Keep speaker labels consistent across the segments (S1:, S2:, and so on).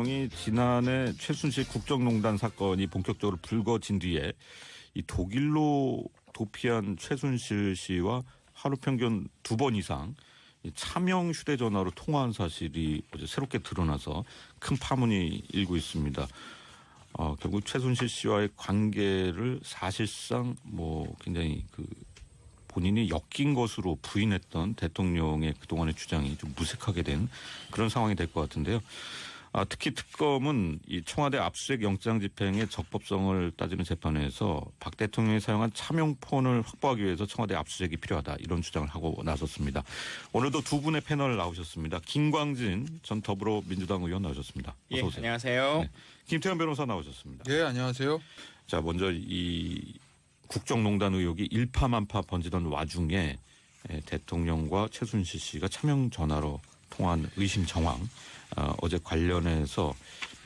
S1: 대통령이 지난해 최순실 국정농단 사건이 본격적으로 불거진 뒤에 이 독일로 도피한 최순실 씨와 하루 평균 2번 이상 차명 휴대전화로 통화한 사실이 어제 새롭게 드러나서 큰 파문이 일고 있습니다. 결국 최순실 씨와의 관계를 사실상 굉장히 본인이 엮인 것으로 부인했던 대통령의 그동안의 주장이 좀 무색하게 된 그런 상황이 될 것 같은데요. 특히 특검은 이 청와대 압수수색 영장 집행의 적법성을 따지는 재판에서 박 대통령이 사용한 차명폰을 확보하기 위해서 청와대 압수수색이 필요하다 이런 주장을 하고 나섰습니다. 오늘도 두 분의 패널 나오셨습니다. 김광진 전 더불어민주당 의원 나오셨습니다. 어서 오세요.
S2: 안녕하세요. 네.
S1: 김태현 변호사 나오셨습니다.
S3: 네, 안녕하세요.
S1: 자, 먼저 이 국정농단 의혹이 일파만파 번지던 와중에 대통령과 최순실 씨가 차명 전화로 통한 의심 정황 어제 관련해서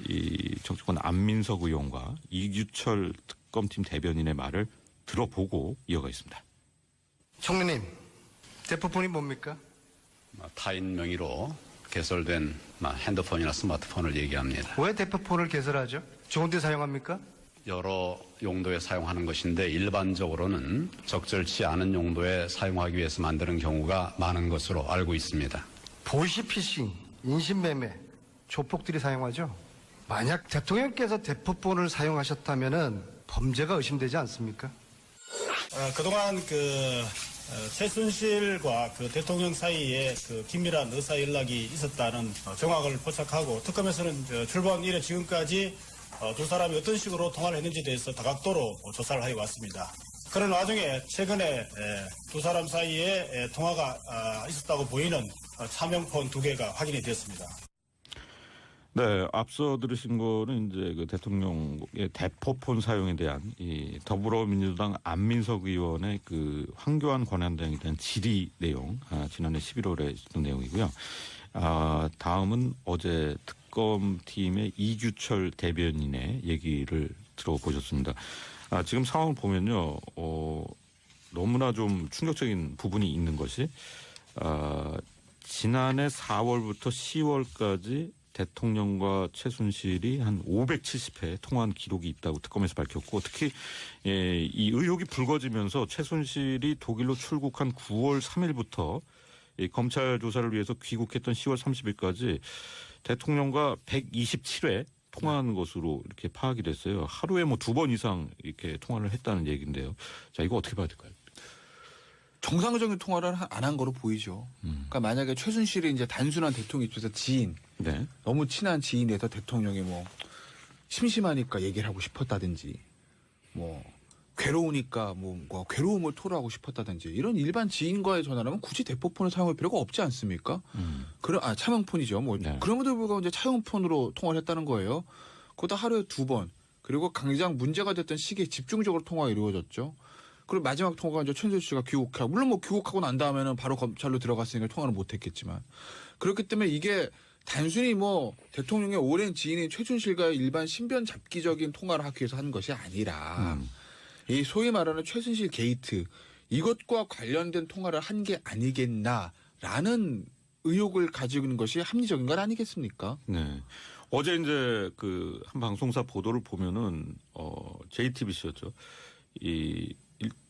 S1: 이 정치권 안민석 의원과 이규철 특검팀 대변인의 말을 들어보고 이어가겠습니다.
S4: 총리님, 대포폰이 뭡니까?
S5: 타인 명의로 개설된 핸드폰이나 스마트폰을 얘기합니다.
S4: 왜 대포폰을 개설하죠? 좋은 데 사용합니까?
S5: 여러 용도에 사용하는 것인데 일반적으로는 적절치 않은 용도에 사용하기 위해서 만드는 경우가 많은 것으로 알고 있습니다.
S4: 보이시피싱, 인신매매, 조폭들이 사용하죠. 만약 대통령께서 대포폰을 사용하셨다면 범죄가 의심되지 않습니까?
S6: 그동안 최순실과 대통령 사이에 긴밀한 의사 연락이 있었다는 정황을 포착하고 특검에서는 출범 이래 지금까지 두 사람이 어떤 식으로 통화를 했는지에 대해서 다각도로 조사를 하여 왔습니다. 그런 와중에 최근에 두 사람 사이에 통화가 있었다고 보이는 차명폰 2개가 확인이 되었습니다.
S1: 네, 앞서 들으신 거는 이제 대통령의 대포폰 사용에 대한 이 더불어민주당 안민석 의원의 황교안 권한대행에 대한 질의 내용, 지난해 11월에 있었던 내용이고요. 다음은 어제 특검팀의 이규철 대변인의 얘기를 들어보셨습니다. 지금 상황을 보면요, 너무나 좀 충격적인 부분이 있는 것이, 지난해 4월부터 10월까지 대통령과 최순실이 한 570회 통화한 기록이 있다고 특검에서 밝혔고, 특히 이 의혹이 불거지면서 최순실이 독일로 출국한 9월 3일부터 검찰 조사를 위해서 귀국했던 10월 30일까지 대통령과 127회 통화한 것으로 이렇게 파악이 됐어요. 하루에 2번 이상 이렇게 통화를 했다는 얘기인데요. 자, 이거 어떻게 봐야 될까요?
S3: 정상적인 통화를 안 한 거로 보이죠. 그러니까 만약에 최순실이 이제 단순한 대통령 입장에서 지인,
S1: 네. 너무
S3: 친한 지인에서 대통령이 심심하니까 얘기를 하고 싶었다든지, 괴로우니까 괴로움을 토로하고 싶었다든지 이런 일반 지인과의 전화라면 굳이 대포폰을 사용할 필요가 없지 않습니까? 차명폰이죠.
S1: 네.
S3: 그럼에도 불구하고 이제 차용폰으로 통화를 했다는 거예요. 그것도 하루에 2번. 그리고 당장 문제가 됐던 시기에 집중적으로 통화가 이루어졌죠. 그리고 마지막 통화가 이제 최순실 씨가 귀국하고, 물론 귀국하고 난 다음에는 바로 검찰로 들어갔으니까 통화는 못 했겠지만. 그렇기 때문에 이게 단순히 대통령의 오랜 지인인 최순실과의 일반 신변 잡기적인 통화를 하기 위해서 한 것이 아니라 이 소위 말하는 최순실 게이트, 이것과 관련된 통화를 한 게 아니겠나라는 의혹을 가지고 있는 것이 합리적인 것 아니겠습니까?
S1: 네. 어제 이제 한 방송사 보도를 보면은 JTBC였죠.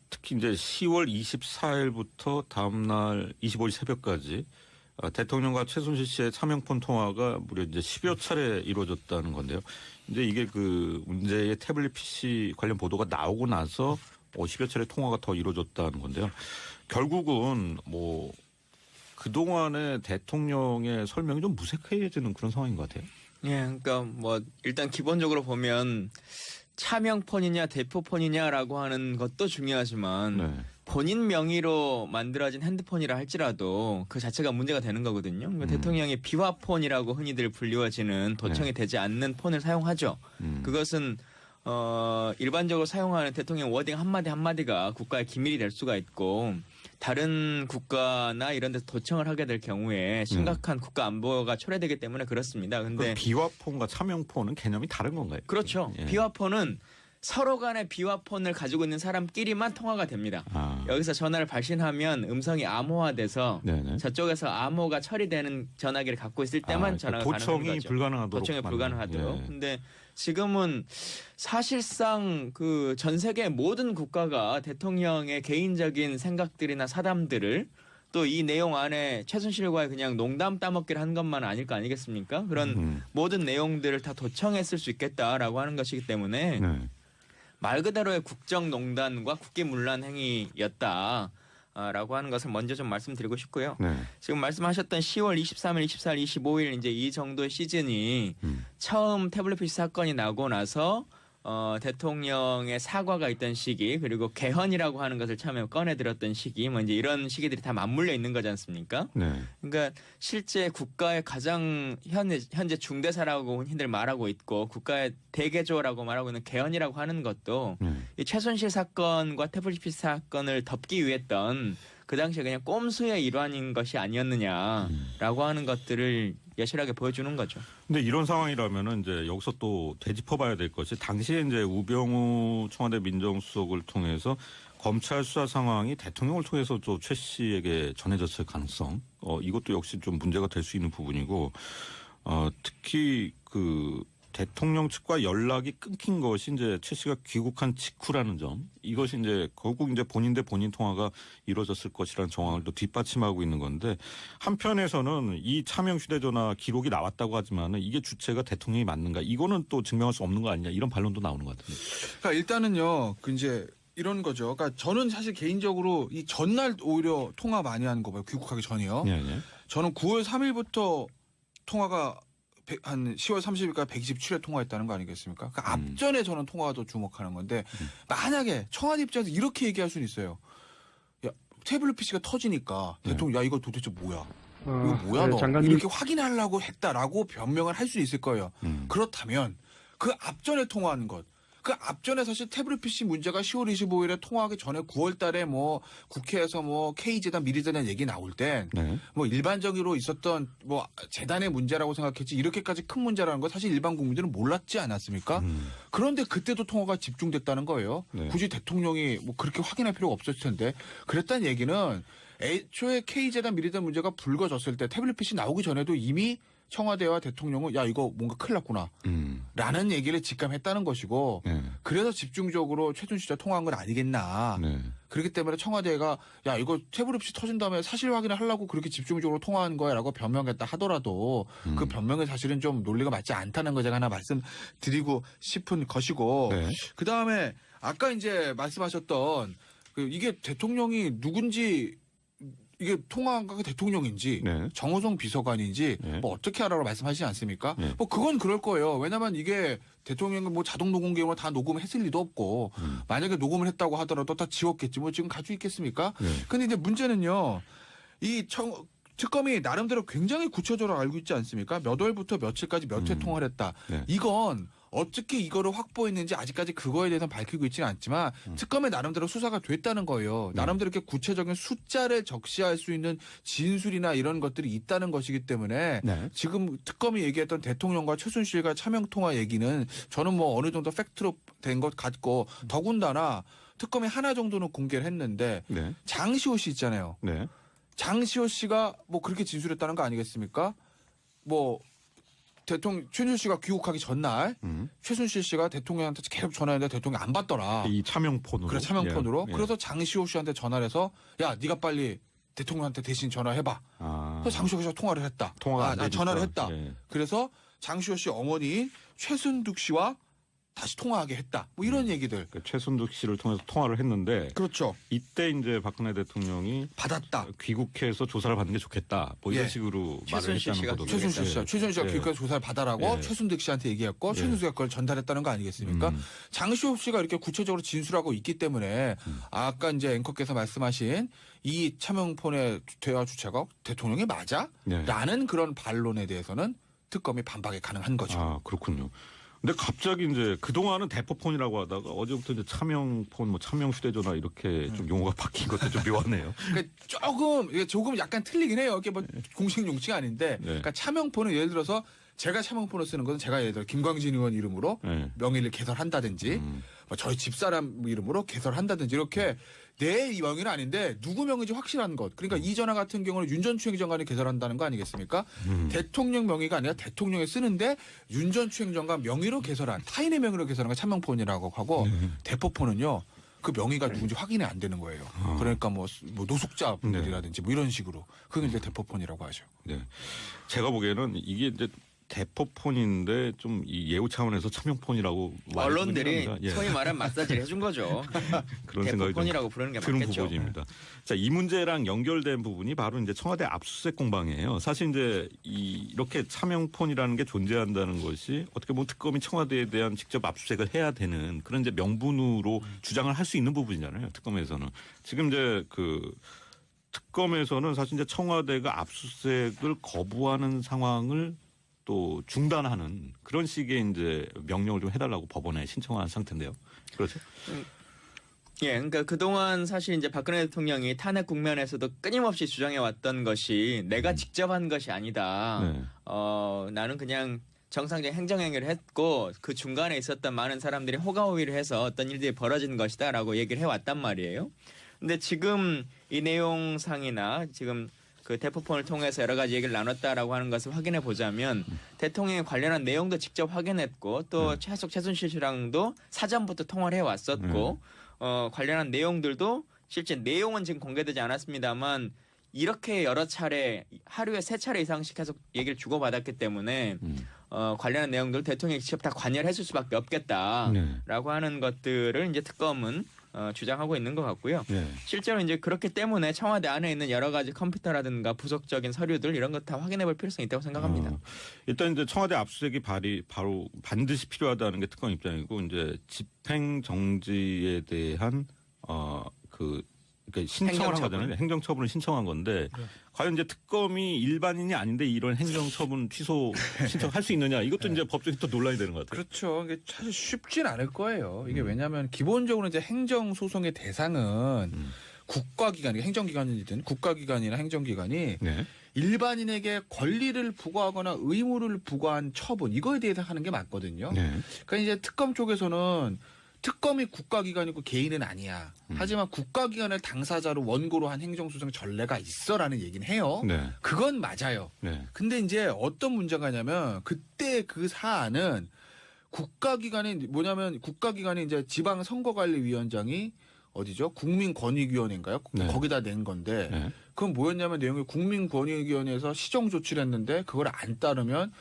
S1: 특히 이제 10월 24일부터 다음날 25일 새벽까지 대통령과 최순실 씨의 차명폰 통화가 무려 이제 10여 차례 이루어졌다는 건데요. 이제 이게 문제의 태블릿 PC 관련 보도가 나오고 나서 10여 차례 통화가 더 이루어졌다는 건데요. 결국은 그동안의 대통령의 설명이 좀 무색해지는 그런 상황인 것 같아요.
S2: 예, 그러니까 일단 기본적으로 보면 차명폰이냐 대포폰이냐라고 하는 것도 중요하지만
S1: 네.
S2: 본인 명의로 만들어진 핸드폰이라 할지라도 그 자체가 문제가 되는 거거든요. 그러니까 대통령이 비화폰이라고 흔히들 불리워지는 도청이 되지 않는 폰을 사용하죠. 그것은 일반적으로 사용하는 대통령 워딩 한마디 한마디가 국가의 기밀이 될 수가 있고 다른 국가나 이런 데서 도청을 하게 될 경우에 심각한 국가 안보가 초래되기 때문에 그렇습니다. 근데
S1: 비화폰과 차명폰은 개념이 다른 건가요?
S2: 그렇죠.
S1: 예.
S2: 비화폰은 서로 간의 비화폰을 가지고 있는 사람끼리만 통화가 됩니다. 여기서 전화를 발신하면 음성이 암호화돼서
S1: 네네.
S2: 저쪽에서 암호가 처리되는 전화기를 갖고 있을 때만 전화가 가능한
S1: 도청이
S2: 거죠.
S1: 불가능하도록.
S2: 도청이 불가능하도록.
S1: 예.
S2: 근데 지금은 사실상 그 전 세계 모든 국가가 대통령의 개인적인 생각들이나 사담들을 또 이 내용 안에 최순실과의 그냥 농담 따먹기를 한 것만 아닐 거 아니겠습니까? 그런 모든 내용들을 다 도청했을 수 있겠다라고 하는 것이기 때문에
S1: 네.
S2: 말 그대로의 국정농단과 국기문란 행위였다. 라고 하는 것을 먼저 좀 말씀드리고 싶고요.
S1: 네.
S2: 지금 말씀하셨던 10월 23일, 24일, 25일 이제 이 정도의 시즌이 처음 태블릿 PC 사건이 나고 나서 대통령의 사과가 있던 시기 그리고 개헌이라고 하는 것을 처음에 꺼내들었던 시기 뭐 이제 이런 시기들이 다 맞물려 있는 거지 않습니까?
S1: 네.
S2: 그러니까 실제 국가의 가장 현재 중대사라고 흔히들 말하고 있고 국가의 대개조라고 말하고 있는 개헌이라고 하는 것도 이 최순실 사건과 태블릿 PC 사건을 덮기 위했던 그 당시에 그냥 꼼수의 일환인 것이 아니었느냐라고 하는 것들을 여실하게 보여주는 거죠.
S1: 근데 이런 상황이라면은 이제 여기서 또 되짚어봐야 될 것이 당시에 이제 우병우 청와대 민정수석을 통해서 검찰 수사 상황이 대통령을 통해서 또 최 씨에게 전해졌을 가능성, 이것도 역시 좀 문제가 될 수 있는 부분이고, 특히 그 대통령 측과 연락이 끊긴 것이 이제 최 씨가 귀국한 직후라는 점, 이것이 이제 결국 이제 본인 대 본인 통화가 이루어졌을 것이라는 정황을 또 뒷받침하고 있는 건데, 한편에서는 이 차명 휴대전화 기록이 나왔다고 하지만은 이게 주체가 대통령이 맞는가, 이거는 또 증명할 수 없는 거 아니냐, 이런 반론도 나오는 것 같은데.
S3: 그러니까 일단은요, 그 이제 이런 거죠. 그러니까 저는 사실 개인적으로 이 전날 오히려 통화 많이 하는 거 봐요. 귀국하기 전이요.
S1: 네, 네.
S3: 저는 9월 3일부터 통화가 한 10월 30일까지 127회 통화했다는 거 아니겠습니까? 그 앞전에 저는 통화가 더 주목하는 건데 만약에 청와대 입장에서 이렇게 얘기할 수는 있어요. 야, 태블릿 PC가 터지니까 대통령 야 이거 도대체 뭐야? 이거 뭐야 너?
S7: 장관님.
S3: 이렇게 확인하려고 했다라고 변명을 할 수 있을 거예요. 그렇다면 그 앞전에 통화하는 것. 그 앞전에 사실 태블릿 PC 문제가 10월 25일에 통화하기 전에 9월 달에 뭐 국회에서 뭐 K재단 미래재단 얘기 나올 땐
S1: 네.
S3: 뭐 일반적으로 있었던 뭐 재단의 문제라고 생각했지 이렇게까지 큰 문제라는 거 사실 일반 국민들은 몰랐지 않았습니까? 그런데 그때도 통화가 집중됐다는 거예요.
S1: 네.
S3: 굳이 대통령이 뭐 그렇게 확인할 필요가 없었을 텐데 그랬다는 얘기는 애초에 K재단 미래재단 문제가 불거졌을 때 태블릿 PC 나오기 전에도 이미 청와대와 대통령은 야 이거 뭔가 큰일 났구나 라는 얘기를 직감했다는 것이고
S1: 네.
S3: 그래서 집중적으로 최순실과 통화한 건 아니겠나.
S1: 네.
S3: 그렇기 때문에 청와대가 야 이거 태블릿 PC 터진 다음에 사실 확인을 하려고 그렇게 집중적으로 통화한 거야라고 변명했다 하더라도 그 변명이 사실은 좀 논리가 맞지 않다는 거 제가 하나 말씀드리고 싶은 것이고
S1: 네.
S3: 그다음에 아까 이제 말씀하셨던 그 이게 대통령이 누군지 이게 통화가 대통령인지
S1: 네.
S3: 정호성 비서관인지
S1: 네.
S3: 뭐 어떻게 하라고 말씀하시지 않습니까?
S1: 네.
S3: 뭐 그건 그럴 거예요. 왜냐하면 이게 대통령은 뭐 자동 녹음기로 다 녹음했을 리도 없고 만약에 녹음을 했다고 하더라도 다 지웠겠지. 뭐 지금 가지고 있겠습니까?
S1: 네.
S3: 근데 이제 문제는요. 이 특검이 나름대로 굉장히 구체적으로 알고 있지 않습니까? 몇 월부터 며칠까지 몇 회 통화를 했다.
S1: 네.
S3: 이건 어떻게 이거를 확보했는지 아직까지 그거에 대해서는 밝히고 있지는 않지만 특검의 나름대로 수사가 됐다는 거예요. 나름대로 이렇게 구체적인 숫자를 적시할 수 있는 진술이나 이런 것들이 있다는 것이기 때문에
S1: 네.
S3: 지금 특검이 얘기했던 대통령과 최순실과 차명 통화 얘기는 저는 뭐 어느 정도 팩트로 된 것 같고 더군다나 특검이 하나 정도는 공개를 했는데
S1: 네.
S3: 장시호 씨 있잖아요.
S1: 네.
S3: 장시호 씨가 뭐 그렇게 진술했다는 거 아니겠습니까? 뭐 대통령 최순실 씨가 귀국하기 전날 최순실 씨가 대통령한테 계속 전화했는데 대통령이 안 받더라.
S1: 이 차명폰으로.
S3: 그래 차명폰으로.
S1: 예.
S3: 그래서 장시호 씨한테 전화를 해서 야 네가 빨리 대통령한테 대신 전화해봐. 그래서 장시호 씨가 통화를 했다.
S1: 통화가 안 되니까.
S3: 전화를 했다.
S1: 예.
S3: 그래서 장시호 씨 어머니 최순득 씨와 다시 통화하게 했다. 뭐 이런 얘기들.
S1: 그 최순득 씨를 통해서 통화를 했는데
S3: 그렇죠.
S1: 이때 이제 박근혜 대통령이
S3: 받았다.
S1: 귀국해서 조사를 받는 게 좋겠다. 뭐 이런
S3: 예.
S1: 식으로 말을
S2: 최순실
S1: 했다는
S2: 씨가
S1: 거거든요.
S3: 최순실 씨가 최순실 씨가
S1: 예.
S3: 귀국해서 조사를 받아라고
S1: 예.
S3: 최순득 씨한테 얘기했고 최순득 씨가 그걸 전달했다는 거 아니겠습니까? 장시호 씨가 이렇게 구체적으로 진술하고 있기 때문에 아까 이제 앵커께서 말씀하신 이 차명폰의 대화 주체가 대통령이 맞아?
S1: 네.
S3: 라는 그런 반론에 대해서는 특검이 반박이 가능한 거죠.
S1: 아, 그렇군요. 근데 갑자기 이제 그동안은 대포폰이라고 하다가 어제부터 이제 차명폰, 뭐 차명 휴대전화 이렇게 좀 용어가 바뀐 것도 좀 묘하네요.
S3: 그러니까 조금 약간 틀리긴 해요. 이게 뭐 공식 용치가 아닌데,
S1: 네.
S3: 그러니까 차명폰은 예를 들어서 제가 차명폰을 쓰는 것은 제가 예를 들어 김광진 의원 이름으로
S1: 네.
S3: 명의를 개설한다든지, 뭐 저희 집사람 이름으로 개설한다든지 이렇게 내 명의는 아닌데 누구 명의인지 확실한 것. 그러니까 이 전화 같은 경우는 윤 전 추행정관이 개설한다는 거 아니겠습니까? 대통령 명의가 아니라 대통령이 쓰는데 윤 전 추행정관 명의로 개설한 타인의 명의로 개설한 거 차명폰이라고 하고 대포폰은요. 그 명의가 누군지 확인이 안 되는 거예요. 그러니까 뭐 노숙자분들이라든지 뭐 이런 식으로 그게 이제 대포폰이라고 하죠.
S1: 네. 제가 보기에는 이게 이제 대포폰인데 좀 이 예우 차원에서 차명폰이라고
S2: 언론들이
S1: 예.
S2: 소위 말하는 마사지를 해준 거죠.
S1: 그런 생각이
S2: 대포폰이라고 부르는 게
S1: 드는
S2: 맞겠죠.
S1: 부분입니다. 자, 이 문제랑 연결된 부분이 바로 이제 청와대 압수수색 공방이에요. 사실 이제 이렇게 차명폰이라는 게 존재한다는 것이 어떻게 보면 특검이 청와대에 대한 직접 압수수색을 해야 되는 그런 이제 명분으로 주장을 할 수 있는 부분이잖아요. 특검에서는 지금 이제 그 특검에서는 사실 이제 청와대가 압수수색을 거부하는 상황을 또 중단하는 그런 식의 이제 명령을 좀 해달라고 법원에 신청한 상태인데요. 그렇죠?
S2: 예, 그러니까 그동안 사실 이제 박근혜 대통령이 탄핵 국면에서도 끊임없이 주장해 왔던 것이 내가 직접 한 것이 아니다.
S1: 네.
S2: 나는 그냥 정상적인 행정행위를 했고 그 중간에 있었던 많은 사람들이 호가호위를 해서 어떤 일들이 벌어진 것이다라고 얘기를 해왔단 말이에요. 근데 지금 이 내용상이나 지금 그 대포폰을 통해서 여러 가지 얘기를 나눴다라고 하는 것을 확인해 보자면 대통령에 관련한 내용도 직접 확인했고 또 최순실 씨랑도 사전부터 통화를 해왔었고 관련한 내용들도 실제 내용은 지금 공개되지 않았습니다만 이렇게 여러 차례 하루에 3차례 이상씩 계속 얘기를 주고받았기 때문에 관련한 내용들 대통령이 직접 다 관여를 했을 수밖에 없겠다라고 하는 것들을 이제 특검은 주장하고 있는 것 같고요.
S1: 네.
S2: 실제로 이제 그렇기 때문에 청와대 안에 있는 여러 가지 컴퓨터라든가 부속적인 서류들 이런 것 다 확인해 볼 필요성이 있다고 생각합니다.
S1: 일단 이제 청와대 압수수색이 바로 반드시 필요하다는 게 특검 입장이고 이제 집행 정지에 대한 그러니까 신청을 한 거잖아요. 행정처분을 신청한 건데 과연 이제 특검이 일반인이 아닌데 이런 행정처분 취소 신청할 수 있느냐 이것도 이제 법적인 또 논란이 되는 것 같아요.
S3: 그렇죠. 이게 사실 쉽진 않을 거예요. 이게 왜냐하면 기본적으로 이제 행정소송의 대상은 국가기관, 행정기관이든 국가기관이나 행정기관이
S1: 네.
S3: 일반인에게 권리를 부과하거나 의무를 부과한 처분 이거에 대해서 하는 게 맞거든요.
S1: 네.
S3: 그러니까 이제 특검 쪽에서는 특검이 국가기관이고 개인은 아니야. 하지만 국가기관을 당사자로 원고로 한 행정소송 전례가 있어라는 얘기는 해요.
S1: 네.
S3: 그건 맞아요.
S1: 네.
S3: 근데 이제 어떤 문제가 있냐면 그때 그 사안은 국가기관이 뭐냐면 국가기관이 이제 지방선거관리위원장이 어디죠? 국민권익위원회인가요?
S1: 네.
S3: 거기다 낸 건데
S1: 네.
S3: 그건 뭐였냐면 내용이 국민권익위원회에서 시정 조치를 했는데 그걸 안 따르면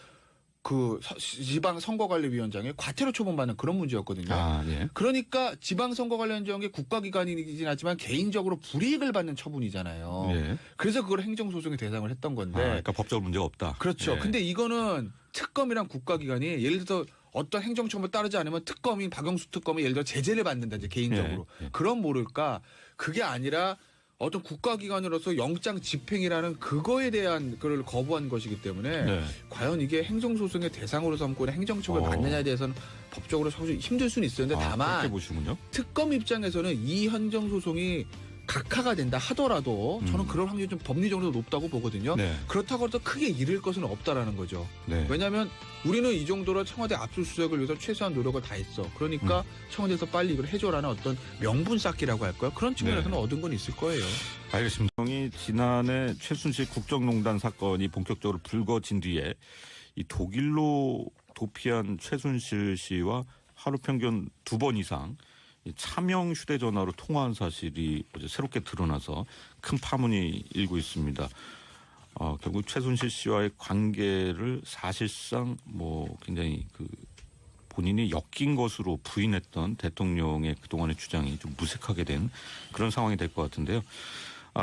S3: 그 지방선거관리위원장이 과태료 처분받는 그런 문제였거든요.
S1: 아, 예.
S3: 그러니까 지방선거관리위원장이 국가기관이긴 하지만 개인적으로 불이익을 받는 처분이잖아요.
S1: 예.
S3: 그래서 그걸 행정소송의 대상을 했던 건데.
S1: 그러니까 법적으로 문제가 없다.
S3: 그렇죠.
S1: 예.
S3: 근데 이거는 특검이랑 국가기관이 예를 들어서 어떤 행정처분을 따르지 않으면 특검이 박영수 특검이 예를 들어 제재를 받는다든지 개인적으로.
S1: 예.
S3: 그럼 모를까 그게 아니라 어떤 국가기관으로서 영장 집행이라는 그거에 대한 그걸 거부한 것이기 때문에
S1: 네.
S3: 과연 이게 행정소송의 대상으로 삼고 행정처벌 받느냐에 대해서는 법적으로 사실 힘들 수는 있어요. 근데
S1: 그렇게
S3: 다만
S1: 보시군요.
S3: 특검 입장에서는 이 행정소송이 각하가 된다 하더라도 저는 그럴 확률이 좀 법리적으로 높다고 보거든요.
S1: 네.
S3: 그렇다고 해서 크게 잃을 것은 없다라는 거죠.
S1: 네.
S3: 왜냐하면 우리는 이 정도로 청와대 압수수색을 위해서 최소한 노력을 다 했어. 그러니까 청와대에서 빨리 이걸 해줘라는 어떤 명분 쌓기라고 할까요? 그런 측면에서는 얻은 건 있을 거예요.
S1: 알겠습니다. 지난해 최순실 국정농단 사건이 본격적으로 불거진 뒤에 이 독일로 도피한 최순실 씨와 하루 평균 2번 이상 차명 휴대전화로 통화한 사실이 어제 새롭게 드러나서 큰 파문이 일고 있습니다. 결국 최순실 씨와의 관계를 사실상 굉장히 본인이 엮인 것으로 부인했던 대통령의 그동안의 주장이 좀 무색하게 된 그런 상황이 될 것 같은데요.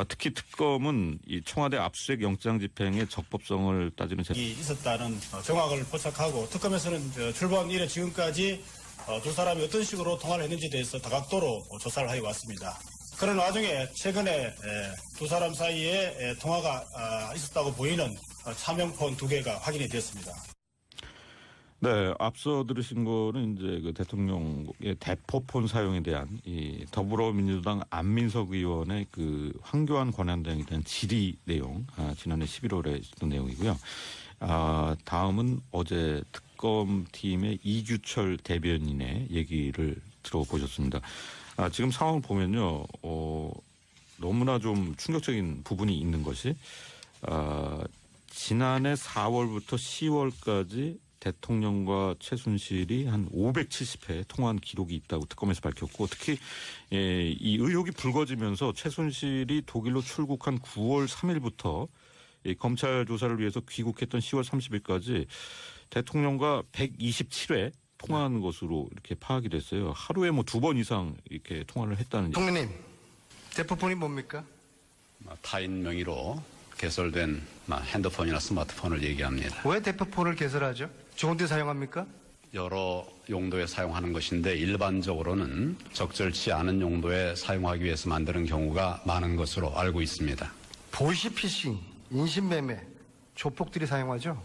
S1: 특히 특검은 이 청와대 압수수색 영장 집행의 적법성을 따지는
S6: 있었다는 정황을 포착하고 특검에서는 출범 이래 지금까지 두 사람이 어떤 식으로 통화를 했는지에 대해서 다각도로 조사를 하여 왔습니다. 그런 와중에 최근에 두 사람 사이에 통화가 있었다고 보이는 차명폰 2개가 확인이 됐습니다.
S1: 네, 앞서 들으신 거는 이제 그 대통령의 대포폰 사용에 대한 이 더불어민주당 안민석 의원의 그 황교안 권한대행에 대한 질의 내용, 지난해 11월에 있었던 내용이고요. 다음은 어제 특검팀의 이규철 대변인의 얘기를 들어보셨습니다. 지금 상황을 보면요, 너무나 좀 충격적인 부분이 있는 것이 지난해 4월부터 10월까지 대통령과 최순실이 한 570회 통화한 기록이 있다고 특검에서 밝혔고, 특히 이 의혹이 불거지면서 최순실이 독일로 출국한 9월 3일부터 검찰 조사를 위해서 귀국했던 10월 30일까지 대통령과 127회 통화한 것으로 이렇게 파악이 됐어요. 하루에 뭐 2번 이상 이렇게 통화를 했다는.
S4: 총리님, 대포폰이 뭡니까?
S5: 타인 명의로 개설된 핸드폰이나 스마트폰을 얘기합니다.
S4: 왜 대포폰을 개설하죠? 좋은 데 사용합니까?
S5: 여러 용도에 사용하는 것인데 일반적으로는 적절치 않은 용도에 사용하기 위해서 만드는 경우가 많은 것으로 알고 있습니다.
S4: 보이시피싱, 인신매매, 조폭들이 사용하죠?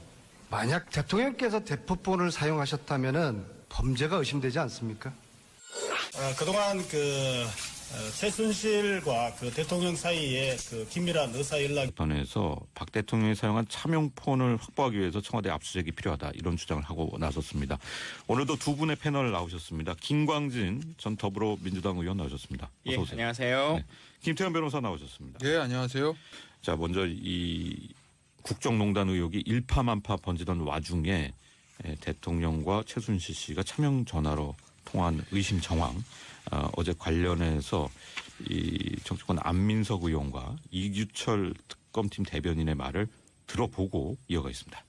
S4: 만약 대통령께서 대포폰을 사용하셨다면 범죄가 의심되지 않습니까?
S6: 그동안 최순실과 대통령 사이에 긴밀한 의사 연락.
S1: 편에서 박 대통령이 사용한 차명폰을 확보하기 위해서 청와대 압수수색이 필요하다, 이런 주장을 하고 나섰습니다. 오늘도 두 분의 패널 나오셨습니다. 김광진 전 더불어민주당 의원 나오셨습니다. 어서 오세요.
S2: 안녕하세요.
S1: 네. 김태현 변호사 나오셨습니다.
S3: 네, 안녕하세요.
S1: 자, 먼저 이 국정농단 의혹이 일파만파 번지던 와중에 대통령과 최순실 씨가 차명 전화로 통한 의심 정황, 어제 관련해서 이 정치권 안민석 의원과 이규철 특검팀 대변인의 말을 들어보고 이어가겠습니다.